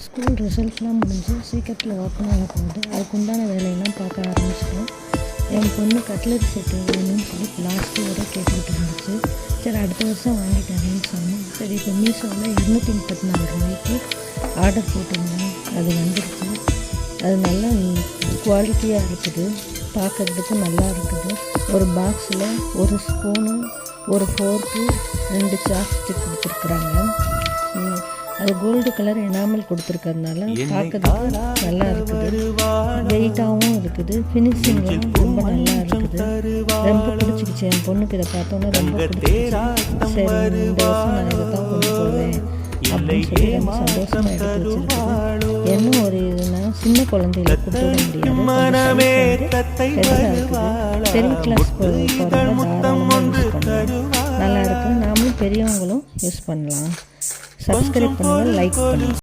School ரிசல்ட்லாம் முடிஞ்சு சீக்கிரத்தில் open ஆக போகுது. அதுக்குண்டான வேலையெல்லாம் பார்க்க ஆரம்பிச்சிட்டோம். என் பொண்ணு கட்லரி செட்டு வேணும்னு சொல்லி லாஸ்ட்டு வரை கேட்டுக்கிட்டு இருந்துச்சு. சரி அடுத்த வருஷம் வாங்கிட்டாங்கன்னு சொன்னேன். சரி இப்போ மீஷோவில் 234 ரூபாய்க்கு ஆர்டர் போட்டிருந்தேன். அது வந்துருச்சு. அது நல்லா குவாலிட்டியாக இருக்குது, பார்க்குறதுக்கு நல்லா இருக்குது. ஒரு பாக்ஸில் ஒரு ஸ்பூனு, ஒரு ஃபோர்க்கு, 2 சாப்ஸ்டிக் கொடுத்துருக்குறாங்க. அது கோல்டு கலர் எனாமல் கொடுத்துருக்கறதுனால பார்க்கறதுக்கு நல்லா இருக்குது. வெயிட்டாகவும் இருக்குது. ஃபினிஷிங்லாம் ரொம்ப நல்லா இருக்குது. ரொம்ப பிடிச்சிக்கிச்சு. என் பொண்ணுக்கு இதை பார்த்தோன்னே ரொம்ப பிடிச்சிச்சு. சரி இந்த வருஷம் நான் இதை தான் கொண்டு போவேன் அப்படின்னு சொல்லி ரொம்ப சந்தோஷமாக எடுத்து வச்சுருக்குது. என்ன ஒரு இதுனா சின்ன குழந்தையில கொடுத்து விட முடியாது, பெருசாக இருக்குது. பெரிய கிளாஸ் போகிறவங்க தாராளமாக யூஸ் பண்ணலாம். நல்லா இருக்குது. நாமளும் பெரியவங்களும் யூஸ் பண்ணலாம். சப்ஸ்கிரைப் பண்ணுங்கள், லைக் பண்ணுங்கள்.